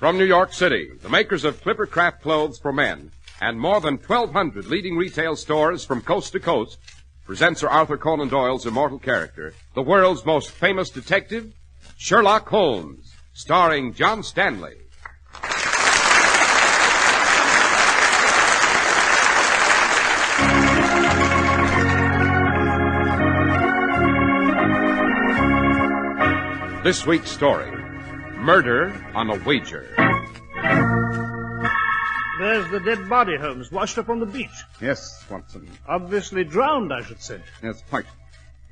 From New York City, the makers of Clippercraft clothes for men and more than 1,200 leading retail stores from coast to coast present Sir Arthur Conan Doyle's immortal character, the world's most famous detective, Sherlock Holmes, starring John Stanley. This week's story, Murder on a Wager. There's the dead body, Holmes, washed up on the beach. Yes, Watson. Obviously drowned, I should say. Yes, quite.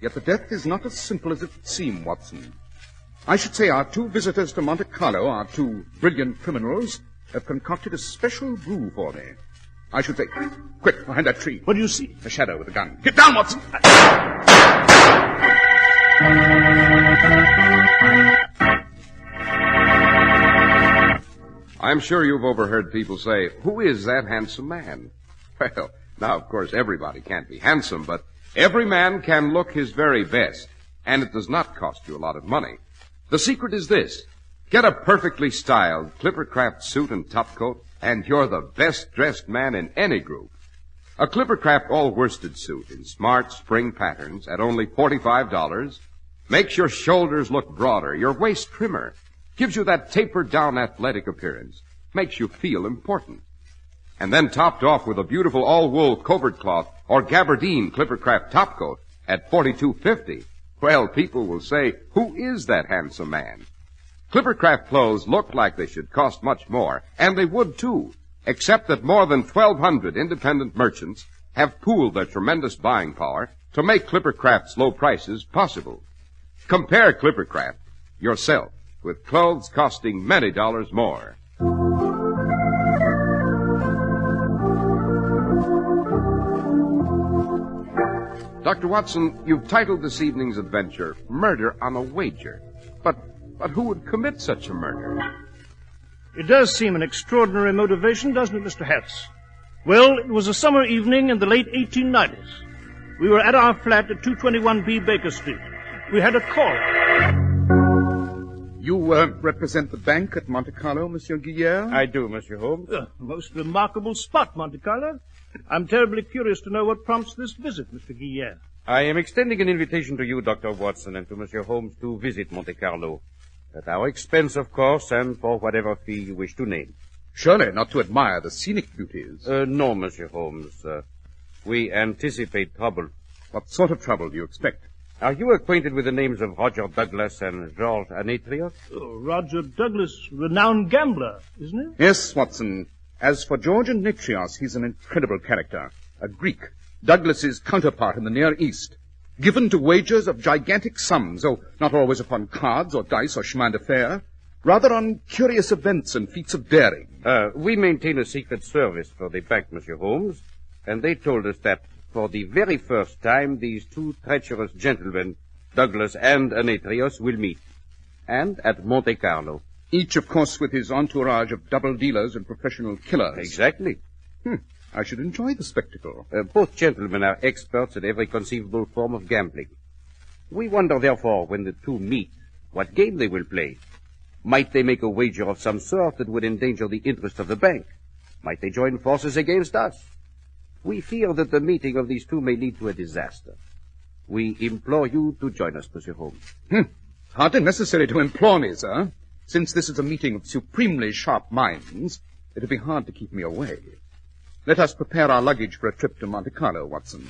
Yet the death is not as simple as it would seem, Watson. I should say our two visitors to Monte Carlo, our two brilliant criminals, have concocted a special brew for me. I should say, quick, behind that tree. What do you see? A shadow with a gun. Get down, Watson! I'm sure you've overheard people say, who is that handsome man? Well, now, of course, everybody can't be handsome, but every man can look his very best, and it does not cost you a lot of money. The secret is this. Get a perfectly styled Clippercraft suit and topcoat, and you're the best-dressed man in any group. A Clippercraft all-worsted suit in smart spring patterns at only $45 makes your shoulders look broader, your waist trimmer, gives you that tapered-down athletic appearance, makes you feel important. And then topped off with a beautiful all-wool covert cloth or gabardine Clippercraft topcoat at $42.50. Well, people will say, who is that handsome man? Clippercraft clothes look like they should cost much more, and they would too, except that more than 1,200 independent merchants have pooled their tremendous buying power to make Clippercraft's low prices possible. Compare Clippercraft yourself with clothes costing many dollars more. Dr. Watson, you've titled this evening's adventure, Murder on a Wager. But who would commit such a murder? It does seem an extraordinary motivation, doesn't it, Mr. Hertz? Well, it was a summer evening in the late 1890s. We were at our flat at 221B Baker Street. We had a call. You represent the bank at Monte Carlo, Monsieur Guillaume? I do, Monsieur Holmes. Most remarkable spot, Monte Carlo. I'm terribly curious to know what prompts this visit, Mr. Guillaume. I am extending an invitation to you, Dr. Watson, and to Monsieur Holmes to visit Monte Carlo. At our expense, of course, and for whatever fee you wish to name. Surely not to admire the scenic beauties. No, Monsieur Holmes. We anticipate trouble. What sort of trouble do you expect? Are you acquainted with the names of Roger Douglas and Georges Ignatius? Oh, Roger Douglas, renowned gambler, isn't he? Yes, Watson. As for George Ignatius, he's an incredible character. A Greek. Douglas's counterpart in the Near East. Given to wagers of gigantic sums, though not always upon cards or dice or chemin de fer, rather on curious events and feats of daring. We maintain a secret service for the bank, Monsieur Holmes, and they told us that for the very first time these two treacherous gentlemen, Douglas and Ignatius, will meet. And at Monte Carlo. Each, of course, with his entourage of double dealers and professional killers. Exactly. I should enjoy the spectacle. Both gentlemen are experts in every conceivable form of gambling. We wonder, therefore, when the two meet, what game they will play. Might they make a wager of some sort that would endanger the interest of the bank? Might they join forces against us? We fear that the meeting of these two may lead to a disaster. We implore you to join us, Monsieur Holmes. Hardly necessary to implore me, sir. Since this is a meeting of supremely sharp minds, it'll be hard to keep me away. Let us prepare our luggage for a trip to Monte Carlo, Watson.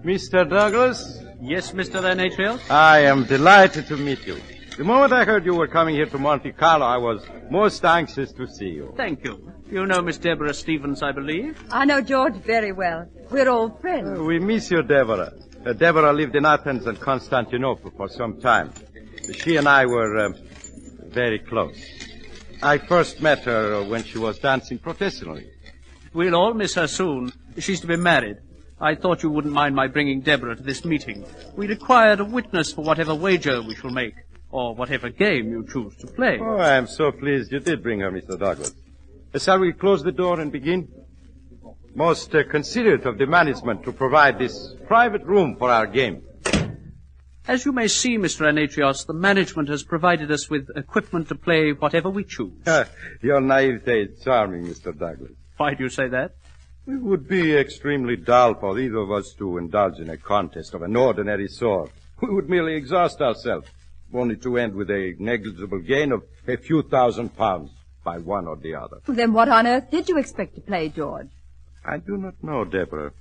Mr. Douglas? Yes, Mr. Ignatius? I am delighted to meet you. The moment I heard you were coming here to Monte Carlo, I was most anxious to see you. Thank you. You know Miss Deborah Stevens, I believe? I know George very well. We're old friends. We miss you, Deborah. Deborah lived in Athens and Constantinople for some time. She and I were very close. I first met her when she was dancing professionally. We'll all miss her soon. She's to be married. I thought you wouldn't mind my bringing Deborah to this meeting. We required a witness for whatever wager we shall make, or whatever game you choose to play. Oh, I am so pleased you did bring her, Mr. Douglas. Shall we close the door and begin? Most considerate of the management to provide this private room for our game. As you may see, Mr. Ignatius, the management has provided us with equipment to play whatever we choose. Your naivete is charming, Mr. Douglas. Why do you say that? It would be extremely dull for either of us to indulge in a contest of an ordinary sort. We would merely exhaust ourselves, only to end with a negligible gain of a few £1,000 by one or the other. Then what on earth did you expect to play, George? I do not know, Deborah.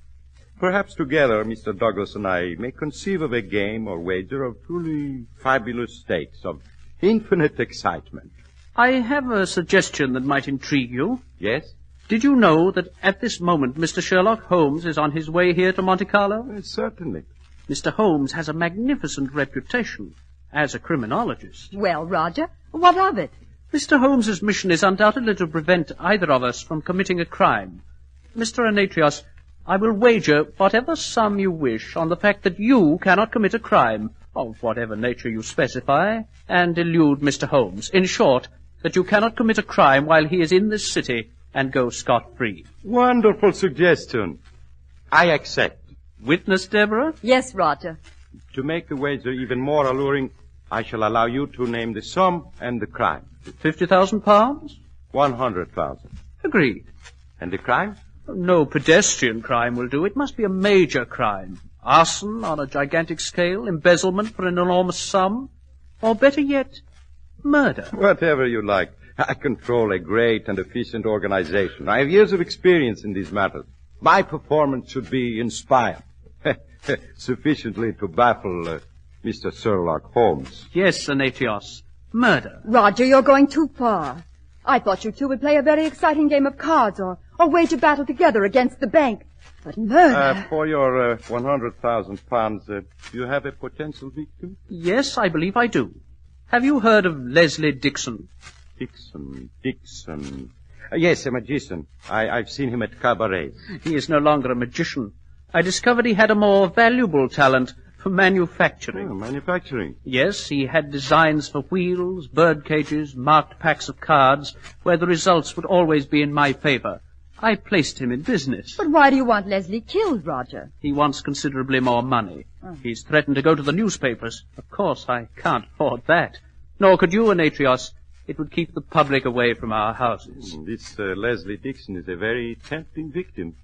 Perhaps together, Mr. Douglas and I may conceive of a game or wager of truly fabulous stakes, of infinite excitement. I have a suggestion that might intrigue you. Yes? Did you know that at this moment Mr. Sherlock Holmes is on his way here to Monte Carlo? Certainly. Mr. Holmes has a magnificent reputation as a criminologist. Well, Roger, what of it? Mr. Holmes's mission is undoubtedly to prevent either of us from committing a crime. Mr. Ignatius, I will wager whatever sum you wish on the fact that you cannot commit a crime, of whatever nature you specify, and elude Mr. Holmes. In short, that you cannot commit a crime while he is in this city and go scot-free. Wonderful suggestion. I accept. Witness, Deborah? Yes, Roger. To make the wager even more alluring, I shall allow you to name the sum and the crime. £50,000? 100,000. Agreed. And the crime? No pedestrian crime will do. It must be a major crime. Arson on a gigantic scale, embezzlement for an enormous sum, or better yet, murder. Whatever you like. I control a great and efficient organization. I have years of experience in these matters. My performance should be inspired. Sufficiently to baffle Mr. Sherlock Holmes. Yes, Ignatius. Murder. Roger, you're going too far. I thought you two would play a very exciting game of cards or wage a battle together against the bank. But murder... For your £100,000, do you have a potential victim? Yes, I believe I do. Have you heard of Leslie Dixon? Dixon. Yes, a magician. I've seen him at cabarets. He is no longer a magician. I discovered he had a more valuable talent for manufacturing. Oh, manufacturing? Yes, he had designs for wheels, bird cages, marked packs of cards, where the results would always be in my favor. I placed him in business. But why do you want Leslie killed, Roger? He wants considerably more money. Oh. He's threatened to go to the newspapers. Of course, I can't afford that. Nor could you, Ignatius. It would keep the public away from our houses. This Leslie Dixon is a very tempting victim.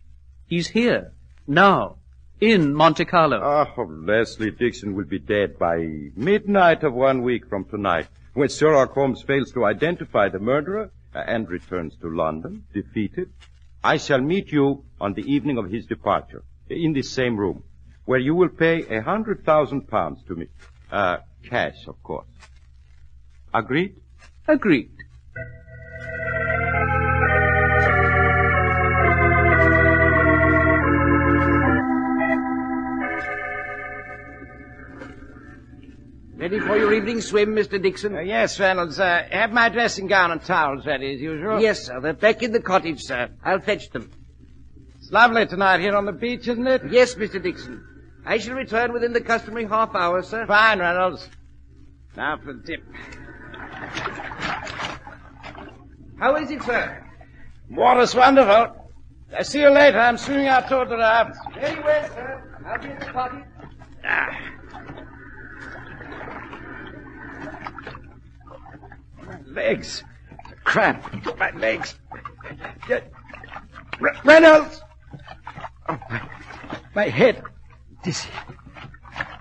He's here, now, in Monte Carlo. Oh, Leslie Dixon will be dead by midnight of 1 week from tonight, when Sherlock Holmes fails to identify the murderer and returns to London, defeated. I shall meet you on the evening of his departure, in this same room, where you will pay £100,000 to me. Cash, of course. Agreed? Agreed. Ready for your evening swim, Mr. Dixon? Yes, Reynolds. Have my dressing gown and towels ready, as usual. Yes, sir. They're back in the cottage, sir. I'll fetch them. It's lovely tonight here on the beach, isn't it? Yes, Mr. Dixon. I shall return within the customary half hour, sir. Fine, Reynolds. Now for the dip. How is it, sir? Water's wonderful. I'll see you later. I'm swimming out toward the raft. Very well, sir. I'll be in the cottage. My legs. Cramp. My legs. Reynolds! Oh, my head. Dizzy.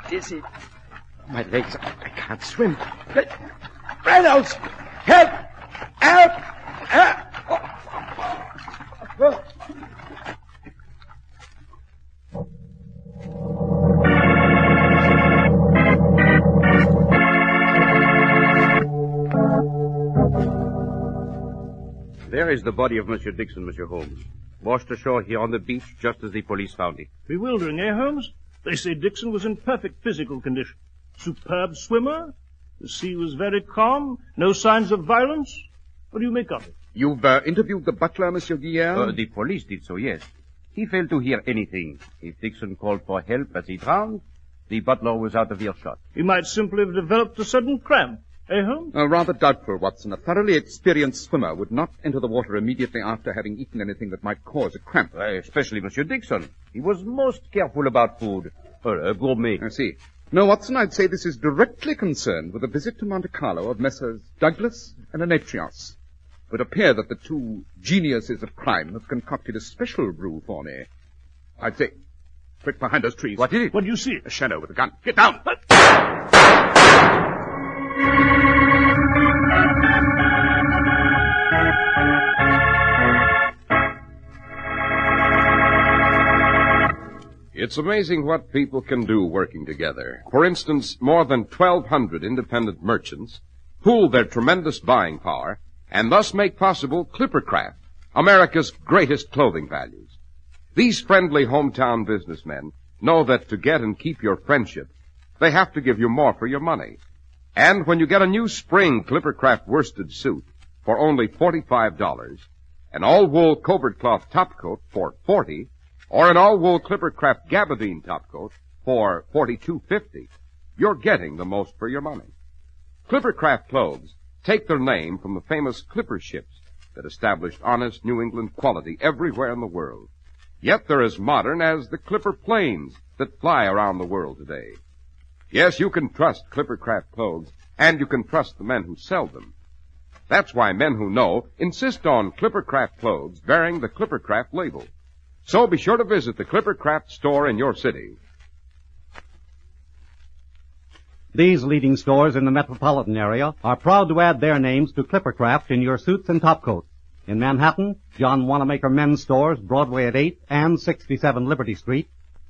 Dizzy. My legs. I can't swim. Reynolds! Help! Help! Help! Oh. There is the body of Monsieur Dixon, Monsieur Holmes. Washed ashore here on the beach just as the police found him. Bewildering, eh, Holmes? They say Dixon was in perfect physical condition. Superb swimmer. The sea was very calm. No signs of violence. What do you make of it? You've interviewed the butler, Monsieur Guillermo? The police did so, yes. He failed to hear anything. If Dixon called for help as he drowned, the butler was out of earshot. He might simply have developed a sudden cramp. Eh, Holmes? Rather doubtful, Watson. A thoroughly experienced swimmer would not enter the water immediately after having eaten anything that might cause a cramp. Especially Monsieur Dixon. He was most careful about food. A gourmet. I see. No, Watson, I'd say this is directly concerned with a visit to Monte Carlo of Messrs. Douglas and Ignatius. It would appear that the two geniuses of crime have concocted a special brew for me. I'd say... Quick, behind those trees. What is it? What do you see? A shadow with a gun. Get down! It's amazing what people can do working together. For instance, more than 1,200 independent merchants pool their tremendous buying power and thus make possible Clippercraft, America's greatest clothing values. These friendly hometown businessmen know that to get and keep your friendship, they have to give you more for your money. And when you get a new spring Clippercraft worsted suit for only $45, an all-wool covert cloth topcoat for $40, or an all-wool Clippercraft gabardine topcoat for $42.50, you're getting the most for your money. Clippercraft clothes take their name from the famous Clipper ships that established honest New England quality everywhere in the world. Yet they're as modern as the Clipper planes that fly around the world today. Yes, you can trust Clippercraft clothes, and you can trust the men who sell them. That's why men who know insist on Clippercraft clothes bearing the Clippercraft label. So be sure to visit the Clippercraft store in your city. These leading stores in the metropolitan area are proud to add their names to Clippercraft in your suits and topcoats. In Manhattan, John Wanamaker Men's Stores, Broadway at 8th and 67 Liberty Street.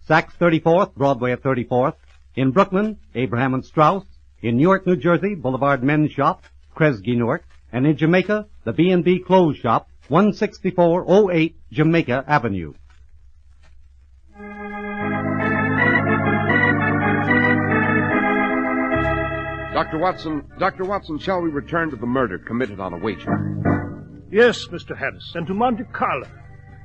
Saks 34th, Broadway at 34th. In Brooklyn, Abraham and Strauss. In Newark, New Jersey, Boulevard Men's Shop, Kresge Newark. And in Jamaica, the B&B Clothes Shop, 16408 Jamaica Avenue. Dr. Watson, shall we return to the murder committed on a wager? Yes, Mr. Harris, and to Monte Carlo,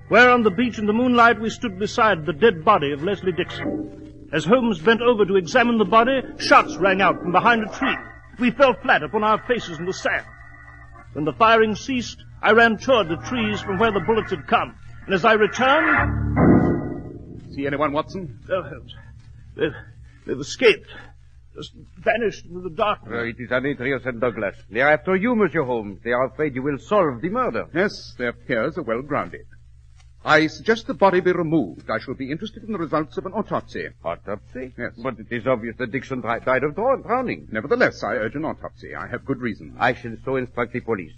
where on the beach in the moonlight we stood beside the dead body of Leslie Dixon. As Holmes bent over to examine the body, shots rang out from behind a tree. We fell flat upon our faces in the sand. When the firing ceased, I ran toward the trees from where the bullets had come. And as I returned... See anyone, Watson? They've escaped. Just vanished into the darkness. It is Ignatius and Douglas. They are after you, Monsieur Holmes. They are afraid you will solve the murder. Yes, their fears are well grounded. I suggest the body be removed. I shall be interested in the results of an autopsy. Autopsy? Yes. But it is obvious that Dixon died of drowning. Nevertheless, I urge an autopsy. I have good reason. I shall so instruct the police.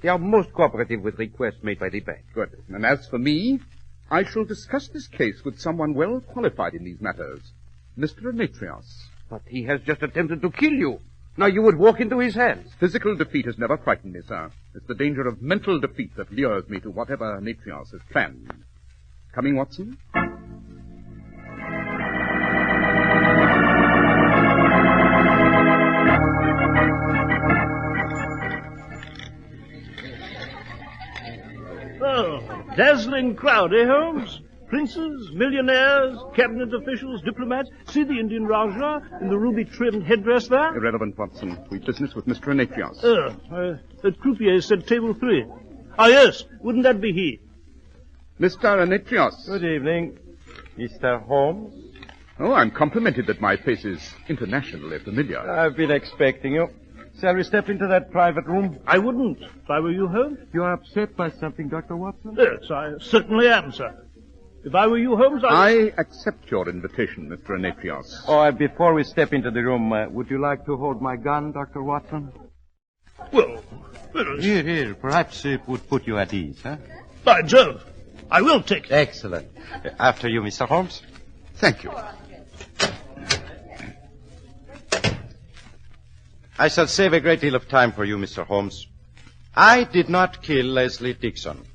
They are most cooperative with requests made by the bank. Good. And as for me, I shall discuss this case with someone well qualified in these matters. Mr. Ignatius. But he has just attempted to kill you. Now you would walk into his hands. Physical defeat has never frightened me, sir. It's the danger of mental defeat that lures me to whatever Ignatius has planned. Coming, Watson? Oh, dazzling crowd, eh, Holmes? Princes, millionaires, cabinet officials, diplomats. See the Indian Rajah in the ruby-trimmed headdress there? Irrelevant, Watson. We've business with Mr. Ignatius. The croupier said table 3. Ah, yes. Wouldn't that be he? Mr. Ignatius. Good evening, Mr. Holmes. Oh, I'm complimented that my face is internationally familiar. I've been expecting you. Shall we step into that private room? I wouldn't, if I were you, Holmes. You are upset by something, Dr. Watson? Yes, I certainly am, sir. If I were you, Holmes, I accept your invitation, Mr. Ignatius. Oh, before we step into the room, would you like to hold my gun, Dr. Watson? Well, Here. Perhaps it would put you at ease, huh? By Jove, I will take it. Excellent. After you, Mr. Holmes. Thank you. I shall save a great deal of time for you, Mr. Holmes. I did not kill Leslie Dixon.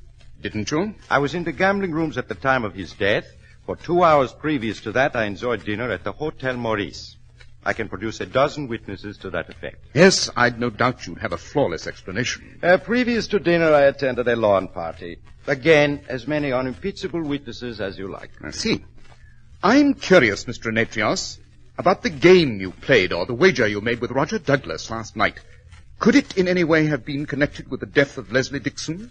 Didn't you? I was in the gambling rooms at the time of his death. For 2 hours previous to that, I enjoyed dinner at the Hotel Maurice. I can produce a dozen witnesses to that effect. Yes, I'd no doubt you'd have a flawless explanation. Previous to dinner, I attended a lawn party. Again, as many unimpeachable witnesses as you like. I see. I'm curious, Mr. Ignatius, about the game you played or the wager you made with Roger Douglas last night. Could it in any way have been connected with the death of Leslie Dixon?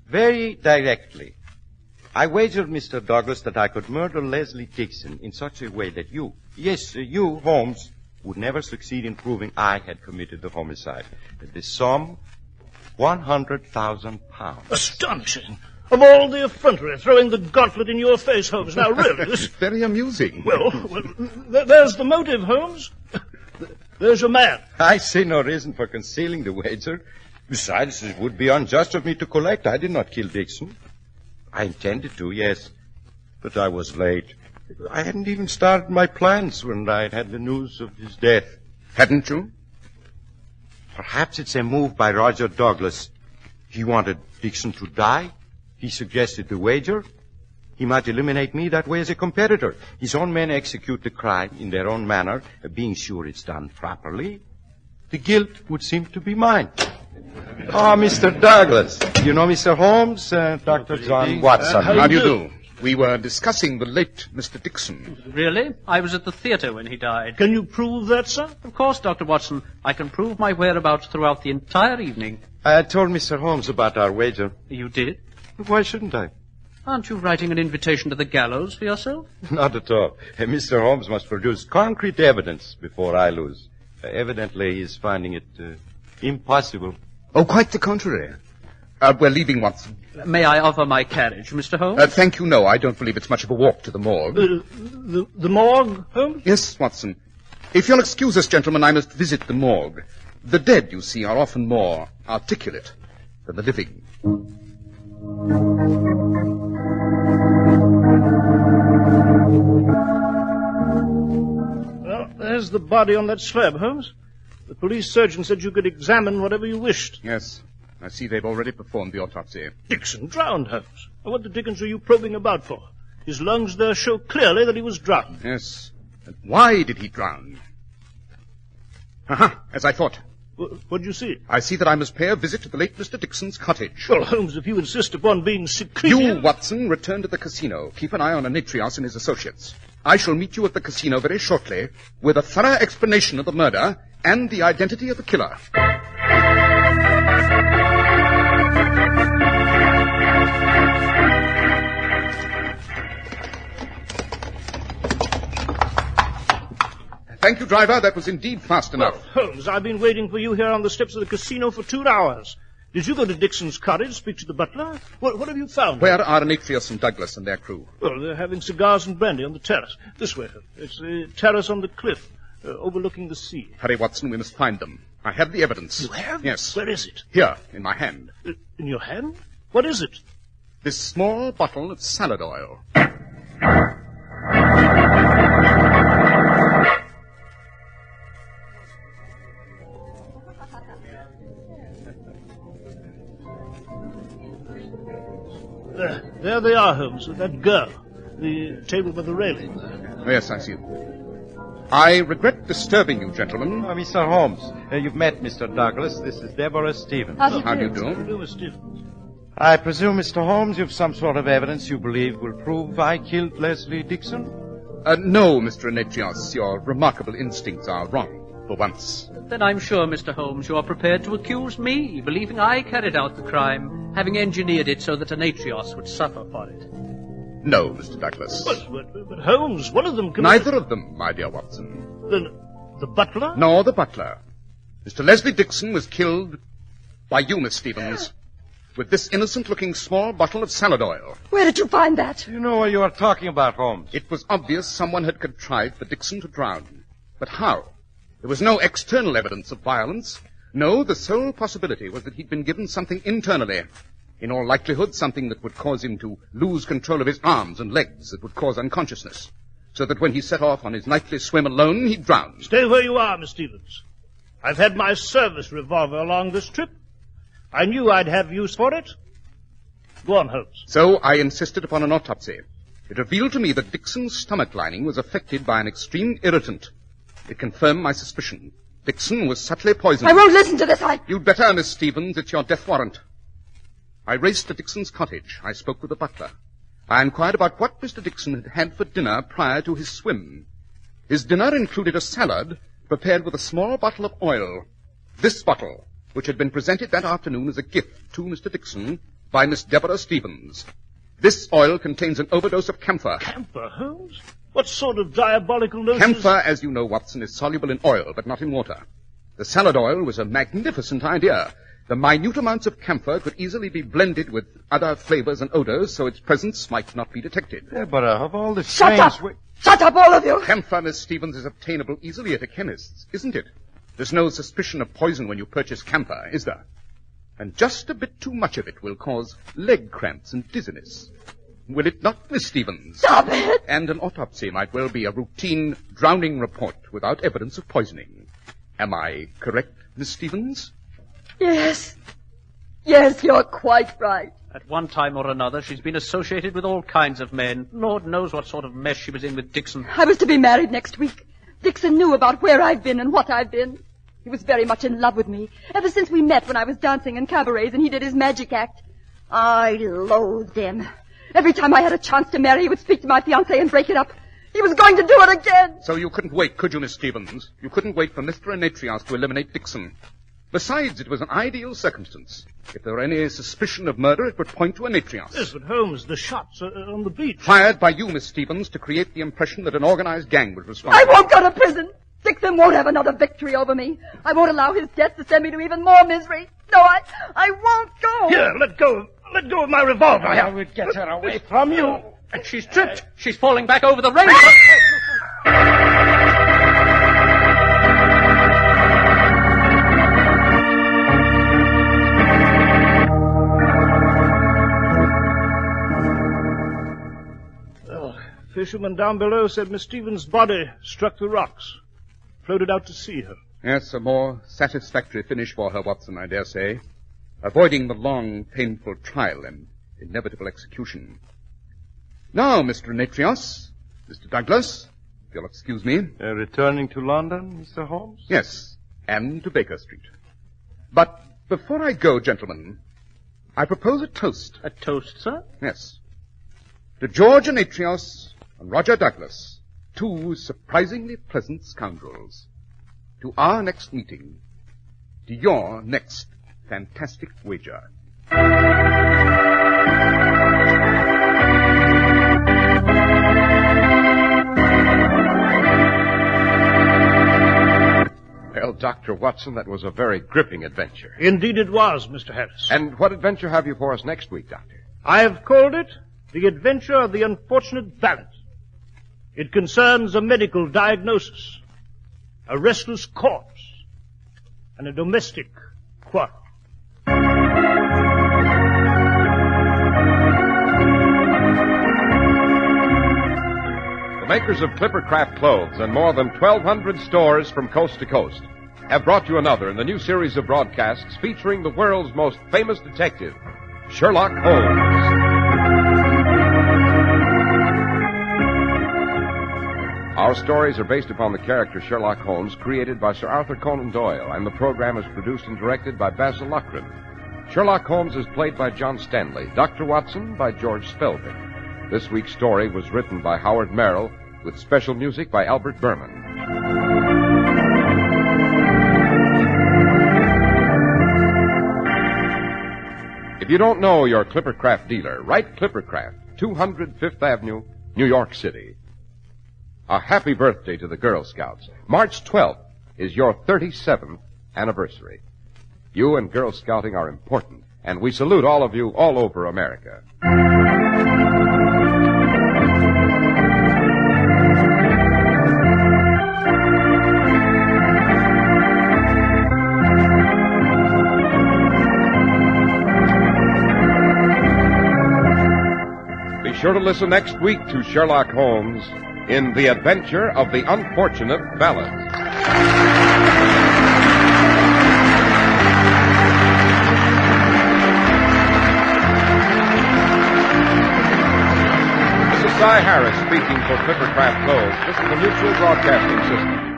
Very directly. I wagered, Mr. Douglas, that I could murder Leslie Dixon in such a way that you, Holmes, would never succeed in proving I had committed the homicide. The sum, £100,000. Astonishing. Of all the effrontery, throwing the gauntlet in your face, Holmes. Now, really, this... Very amusing. Well, there's the motive, Holmes. There's your man. I see no reason for concealing the wager. Besides, it would be unjust of me to collect. I did not kill Dixon. I intended to, yes, but I was late. I hadn't even started my plans when I had the news of his death. Hadn't you? Perhaps it's a move by Roger Douglas. He wanted Dixon to die. He suggested the wager. He might eliminate me that way as a competitor. His own men execute the crime in their own manner, being sure it's done properly. The guilt would seem to be mine. Oh, Mr. Douglas. You know Mr. Holmes, Dr. John Watson. How do you do? We were discussing the late Mr. Dixon. Really? I was at the theater when he died. Can you prove that, sir? Of course, Dr. Watson. I can prove my whereabouts throughout the entire evening. I told Mr. Holmes about our wager. You did? Why shouldn't I? Aren't you writing an invitation to the gallows for yourself? Not at all. Mr. Holmes must produce concrete evidence before I lose. Evidently, he's finding it impossible. Oh, quite the contrary. We're leaving, Watson. May I offer my carriage, Mr. Holmes? Thank you, no. I don't believe it's much of a walk to the morgue. The morgue, Holmes? Yes, Watson. If you'll excuse us, gentlemen, I must visit the morgue. The dead, you see, are often more articulate than the living. Well, there's the body on that slab, Holmes. The police surgeon said you could examine whatever you wished. Yes. I see they've already performed the autopsy. Dixon drowned, Holmes. What the dickens are you probing about for? His lungs there show clearly that he was drowned. Yes. And why did he drown? Aha, as I thought. What do you see? I see that I must pay a visit to the late Mr. Dixon's cottage. Well, Holmes, if you insist upon being secretive... You, Watson, return to the casino. Keep an eye on Ignatius and his associates. I shall meet you at the casino very shortly with a thorough explanation of the murder and the identity of the killer. Thank you, driver. That was indeed fast enough. Well, Holmes, I've been waiting for you here on the steps of the casino for 2 hours. Did you go to Dixon's cottage, speak to the butler? What have you found? Where are Ignatius and Douglas and their crew? Well, they're having cigars and brandy on the terrace. This way, Holmes. It's the terrace on the cliff, overlooking the sea. Hurry, Watson. We must find them. I have the evidence. You have? Yes. Where is it? Here, in my hand. In your hand? What is it? This small bottle of salad oil. There they are, Holmes, with that girl. The table by the railing there. Oh, yes, I see. I regret disturbing you, gentlemen. Mr. Holmes, you've met Mr. Douglas. This is Deborah Stevens. How do you Do, Miss Stevens. I presume, Mr. Holmes, you've some sort of evidence you believe will prove I killed Leslie Dixon? No, Mr. Ignatius. Your remarkable instincts are wrong, for once. Then I'm sure, Mr. Holmes, you are prepared to accuse me, believing I carried out the crime, having engineered it so that Ignatius would suffer for it. No, Mr. Douglas. But Holmes, one of them... Neither of them, my dear Watson. Then the butler? Nor the butler. Mr. Leslie Dixon was killed by you, Miss Stevens, with this innocent-looking small bottle of salad oil. Where did you find that? You know what you are talking about, Holmes. It was obvious someone had contrived for Dixon to drown. But how? There was no external evidence of violence. No, the sole possibility was that he'd been given something internally. In all likelihood, something that would cause him to lose control of his arms and legs, that would cause unconsciousness. So that when he set off on his nightly swim alone, he'd drown. Stay where you are, Miss Stevens. I've had my service revolver along this trip. I knew I'd have use for it. Go on, Holmes. So I insisted upon an autopsy. It revealed to me that Dixon's stomach lining was affected by an extreme irritant. It confirmed my suspicion. Dixon was subtly poisoned. I won't listen to this. You'd better, Miss Stevens. It's your death warrant. I raced to Dixon's cottage. I spoke with the butler. I inquired about what Mr. Dixon had had for dinner prior to his swim. His dinner included a salad prepared with a small bottle of oil. This bottle, which had been presented that afternoon as a gift to Mr. Dixon by Miss Deborah Stevens. This oil contains an overdose of camphor. Camphor, Holmes? What sort of diabolical notion? Camphor, as you know, Watson, is soluble in oil, but not in water. The salad oil was a magnificent idea. The minute amounts of camphor could easily be blended with other flavors and odors, so its presence might not be detected. Deborah, of all the Shut up! Shut up, all of you! Camphor, Miss Stevens, is obtainable easily at a chemist's, isn't it? There's no suspicion of poison when you purchase camphor, is there? And just a bit too much of it will cause leg cramps and dizziness. Will it not, Miss Stevens? Stop it! And an autopsy might well be a routine drowning report without evidence of poisoning. Am I correct, Miss Stevens? Yes. Yes, you're quite right. At one time or another, she's been associated with all kinds of men. Lord knows what sort of mess she was in with Dixon. I was to be married next week. Dixon knew about where I've been and what I've been. He was very much in love with me, ever since we met when I was dancing in cabarets and he did his magic act. I loathed him. Every time I had a chance to marry, he would speak to my fiancée and break it up. He was going to do it again. So you couldn't wait, could you, Miss Stevens? You couldn't wait for Mr. Ignatius to eliminate Dixon. Besides, it was an ideal circumstance. If there were any suspicion of murder, it would point to Ignatius. Yes, but Holmes, the shots are on the beach. Fired by you, Miss Stevens, to create the impression that an organized gang was responsible. I won't go to prison. Dixon won't have another victory over me. I won't allow his death to send me to even more misery. No, I won't go. Here, let go of my revolver. I will get her away from you. And she's tripped. She's falling back over the rail. Fisherman down below said Miss Stevens' body struck the rocks, floated out to sea her. Yes, a more satisfactory finish for her, Watson, I dare say. Avoiding the long, painful trial and inevitable execution. Now, Mr. Ignatius, Mr. Douglas, if you'll excuse me. Returning to London, Mr. Holmes? Yes, and to Baker Street. But before I go, gentlemen, I propose a toast. A toast, sir? Yes. To George Ignatius and Roger Douglas, two surprisingly pleasant scoundrels. To our next meeting. To your next fantastic wager. Well, Dr. Watson, that was a very gripping adventure. Indeed it was, Mr. Harris. And what adventure have you for us next week, Doctor? I have called it The Adventure of the Unfortunate Valet. It concerns a medical diagnosis, a restless corpse, and a domestic quarrel. The makers of Clippercraft clothes and more than 1,200 stores from coast to coast have brought you another in the new series of broadcasts featuring the world's most famous detective, Sherlock Holmes. Our stories are based upon the character Sherlock Holmes, created by Sir Arthur Conan Doyle, and the program is produced and directed by Basil Loughrane. Sherlock Holmes is played by John Stanley, Dr. Watson by George Spelvin. This week's story was written by Howard Merrill, with special music by Albert Berman. If you don't know your Clippercraft dealer, write Clippercraft, 200 Fifth Avenue, New York City. A happy birthday to the Girl Scouts. March 12th is your 37th anniversary. You and Girl Scouting are important, and we salute all of you all over America. Be sure to listen next week to Sherlock Holmes in The Adventure of the Unfortunate Valet. This is Cy Harris speaking for Clippercraft Clothes. This is the Mutual Broadcasting System.